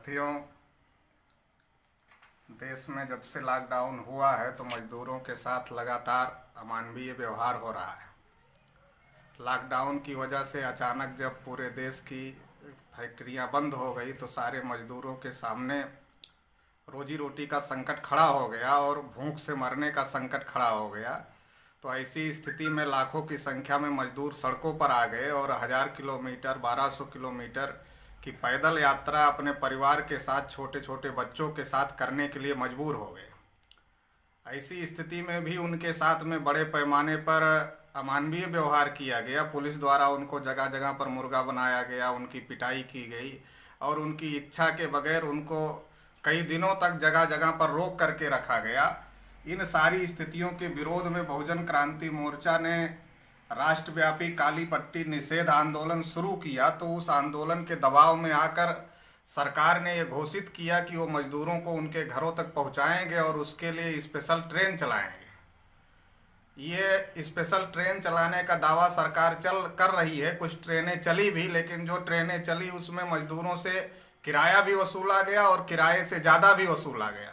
साथियों, देश में जब से लॉकडाउन हुआ है तो मजदूरों के साथ लगातार अमानवीय व्यवहार हो रहा है। लॉकडाउन की वजह से अचानक जब पूरे देश की फैक्ट्रियां बंद हो गई तो सारे मजदूरों के सामने रोजी रोटी का संकट खड़ा हो गया और भूख से मरने का संकट खड़ा हो गया। तो ऐसी स्थिति में लाखों की संख्या में मजदूर सड़कों पर आ गए और 1000 किलोमीटर 1200 किलोमीटर की पैदल यात्रा अपने परिवार के साथ छोटे छोटे बच्चों के साथ करने के लिए मजबूर हो गए। ऐसी स्थिति में भी उनके साथ में बड़े पैमाने पर अमानवीय व्यवहार किया गया। पुलिस द्वारा उनको जगह जगह पर मुर्गा बनाया गया, उनकी पिटाई की गई और उनकी इच्छा के बगैर उनको कई दिनों तक जगह जगह पर रोक करके रखा गया। इन सारी स्थितियों के विरोध में बहुजन क्रांति मोर्चा ने राष्ट्रव्यापी काली पट्टी निषेध आंदोलन शुरू किया। तो उस आंदोलन के दबाव में आकर सरकार ने ये घोषित किया कि वो मजदूरों को उनके घरों तक पहुंचाएंगे और उसके लिए स्पेशल ट्रेन चलाएंगे। ये स्पेशल ट्रेन चलाने का दावा सरकार कर रही है। कुछ ट्रेनें चली भी, लेकिन जो ट्रेनें चली उसमें मजदूरों से किराया भी वसूला गया और किराए से ज़्यादा भी वसूला गया।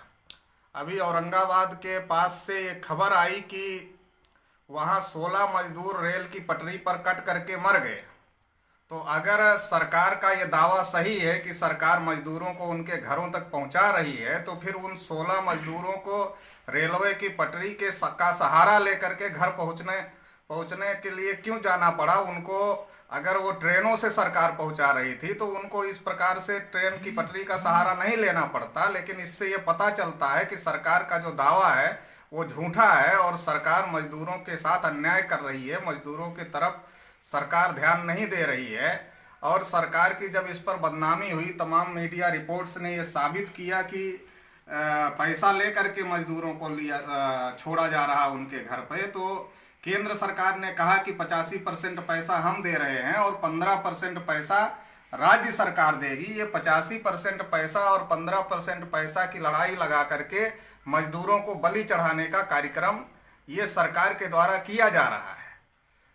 अभी औरंगाबाद के पास से एक खबर आई कि वहाँ 16 मजदूर रेल की पटरी पर कट करके मर गए। तो अगर सरकार का ये दावा सही है कि सरकार मजदूरों को उनके घरों तक पहुंचा रही है, तो फिर उन 16 मजदूरों को रेलवे की पटरी का सहारा लेकर के घर पहुंचने के लिए क्यों जाना पड़ा उनको? अगर वो ट्रेनों से सरकार पहुंचा रही थी तो उनको इस प्रकार से ट्रेन की पटरी का सहारा नहीं लेना पड़ता। लेकिन इससे ये पता चलता है कि सरकार का जो दावा है वो झूठा है और सरकार मजदूरों के साथ अन्याय कर रही है। मजदूरों की तरफ सरकार ध्यान नहीं दे रही है। और सरकार की जब इस पर बदनामी हुई, तमाम मीडिया रिपोर्ट्स ने ये साबित किया कि पैसा लेकर के मजदूरों को छोड़ा जा रहा उनके घर पे। तो केंद्र सरकार ने कहा कि 85% पैसा हम दे रहे हैं और 15% पैसा राज्य सरकार देगी। ये 85% पैसा और 15% पैसा की लड़ाई लगा करके मजदूरों को बलि चढ़ाने का कार्यक्रम ये सरकार के द्वारा किया जा रहा है।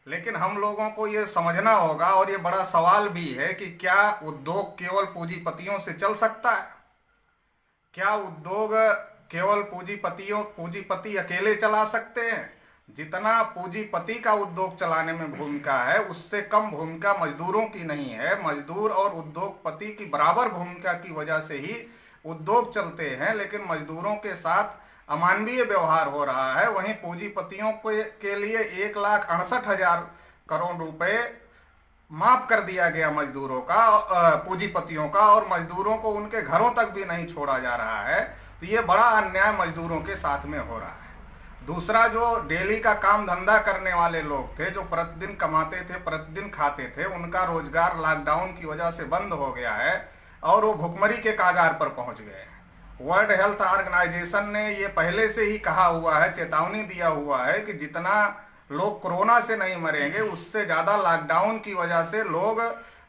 लेकिन हम लोगों को ये समझना होगा और ये बड़ा सवाल भी है कि क्या उद्योग केवल पूंजीपतियों से चल सकता है? क्या उद्योग केवल पूंजीपति अकेले चला सकते हैं? जितना पूंजीपति का उद्योग चलाने में भूमिका है उससे कम भूमिका मजदूरों की नहीं है। मजदूर और उद्योगपति की बराबर भूमिका की वजह से ही उद्योग चलते हैं। लेकिन मजदूरों के साथ अमानवीय व्यवहार हो रहा है। वहीं पूंजीपतियों के लिए 1,68,000 करोड़ रुपए माफ कर दिया गया मजदूरों का, पूंजीपतियों का, और मजदूरों को उनके घरों तक भी नहीं छोड़ा जा रहा है। तो ये बड़ा अन्याय मजदूरों के साथ में हो रहा है। दूसरा, जो डेली का काम धंधा करने वाले लोग थे, जो प्रतिदिन कमाते थे, प्रतिदिन खाते थे, उनका रोजगार लॉकडाउन की वजह से बंद हो गया है और वो भुखमरी के कागार पर पहुंच गए। वर्ल्ड हेल्थ ऑर्गेनाइजेशन ने ये पहले से ही कहा हुआ है, चेतावनी दिया हुआ है कि जितना लोग कोरोना से नहीं मरेंगे उससे ज़्यादा लॉकडाउन की वजह से लोग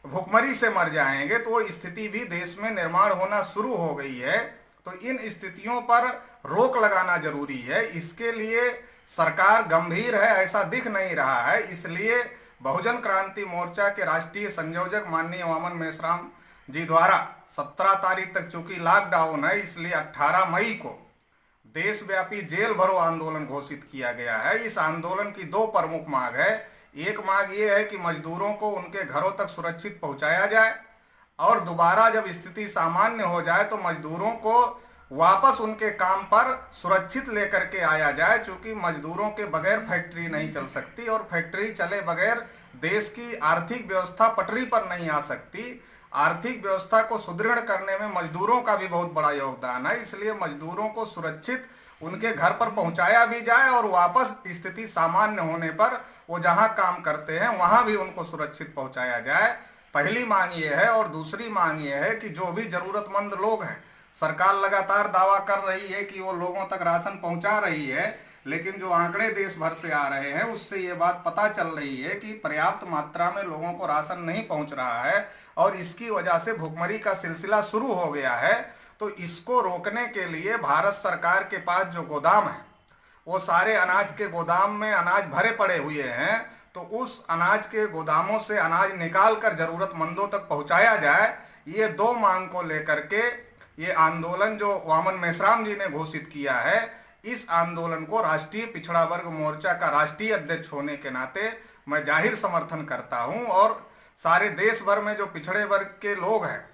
भुखमरी से मर जाएंगे। तो वो स्थिति भी देश में निर्माण होना शुरू हो गई है। तो इन स्थितियों पर रोक लगाना जरूरी है। इसके लिए सरकार गंभीर है ऐसा दिख नहीं रहा है। इसलिए बहुजन क्रांति मोर्चा के राष्ट्रीय संयोजक माननीय वामन मेश्राम जी द्वारा 17 तारीख तक चूंकि लॉकडाउन है, इसलिए 18 मई को देशव्यापी जेल भरो आंदोलन घोषित किया गया है। इस आंदोलन की 2 प्रमुख मांग है। एक मांग ये है कि मजदूरों को उनके घरों तक सुरक्षित पहुंचाया जाए और दोबारा जब स्थिति सामान्य हो जाए तो मजदूरों को वापस उनके काम पर सुरक्षित लेकर के आया जाए। चूंकि मजदूरों के बगैर फैक्ट्री नहीं चल सकती और फैक्ट्री चले बगैर देश की आर्थिक व्यवस्था पटरी पर नहीं आ सकती। आर्थिक व्यवस्था को सुदृढ़ करने में मजदूरों का भी बहुत बड़ा योगदान है। इसलिए मजदूरों को सुरक्षित उनके घर पर पहुंचाया भी जाए और वापस स्थिति सामान्य होने पर वो जहां काम करते हैं वहां भी उनको सुरक्षित पहुंचाया जाए। पहली मांग ये है। और दूसरी मांग ये है कि जो भी जरूरतमंद लोग हैं, सरकार लगातार दावा कर रही है कि वो लोगों तक राशन पहुंचा रही है, लेकिन जो आंकड़े देश भर से आ रहे हैं उससे ये बात पता चल रही है कि पर्याप्त मात्रा में लोगों को राशन नहीं पहुंच रहा है और इसकी वजह से भुखमरी का सिलसिला शुरू हो गया है। तो इसको रोकने के लिए भारत सरकार के पास जो गोदाम है वो सारे अनाज के गोदाम में अनाज भरे पड़े हुए हैं। तो उस अनाज के गोदामों से अनाज निकाल कर जरूरतमंदों तक पहुंचाया जाए। ये दो मांग को लेकर के ये आंदोलन जो वामन मेश्राम जी ने घोषित किया है, इस आंदोलन को राष्ट्रीय पिछड़ा वर्ग मोर्चा का राष्ट्रीय अध्यक्ष होने के नाते मैं जाहिर समर्थन करता हूं। और सारे देश भर में जो पिछड़े वर्ग के लोग हैं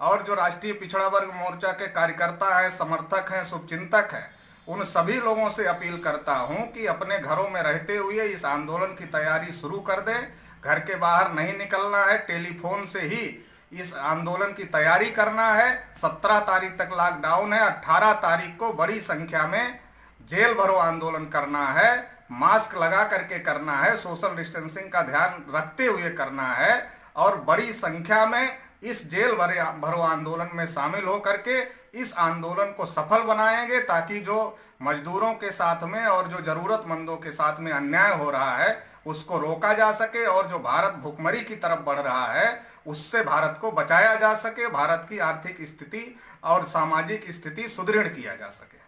और जो राष्ट्रीय पिछड़ा वर्ग मोर्चा के कार्यकर्ता हैं, समर्थक हैं, शुभचिंतक हैं, उन सभी लोगों से अपील करता हूं कि अपने घरों में रहते हुए इस आंदोलन की तैयारी शुरू कर दें। घर के बाहर नहीं निकलना है, टेलीफोन से ही इस आंदोलन की तैयारी करना है। 17 तारीख तक लॉकडाउन है, 18 तारीख को बड़ी संख्या में जेल भरो आंदोलन करना है, मास्क लगा करके करना है, सोशल डिस्टेंसिंग का ध्यान रखते हुए करना है और बड़ी संख्या में इस जेल भरो आंदोलन में शामिल हो करके इस आंदोलन को सफल बनाएंगे, ताकि जो मजदूरों के साथ में और जो जरूरतमंदों के साथ में अन्याय हो रहा है उसको रोका जा सके और जो भारत भुखमरी की तरफ बढ़ रहा है उससे भारत को बचाया जा सके, भारत की आर्थिक स्थिति और सामाजिक स्थिति सुदृढ़ किया जा सके।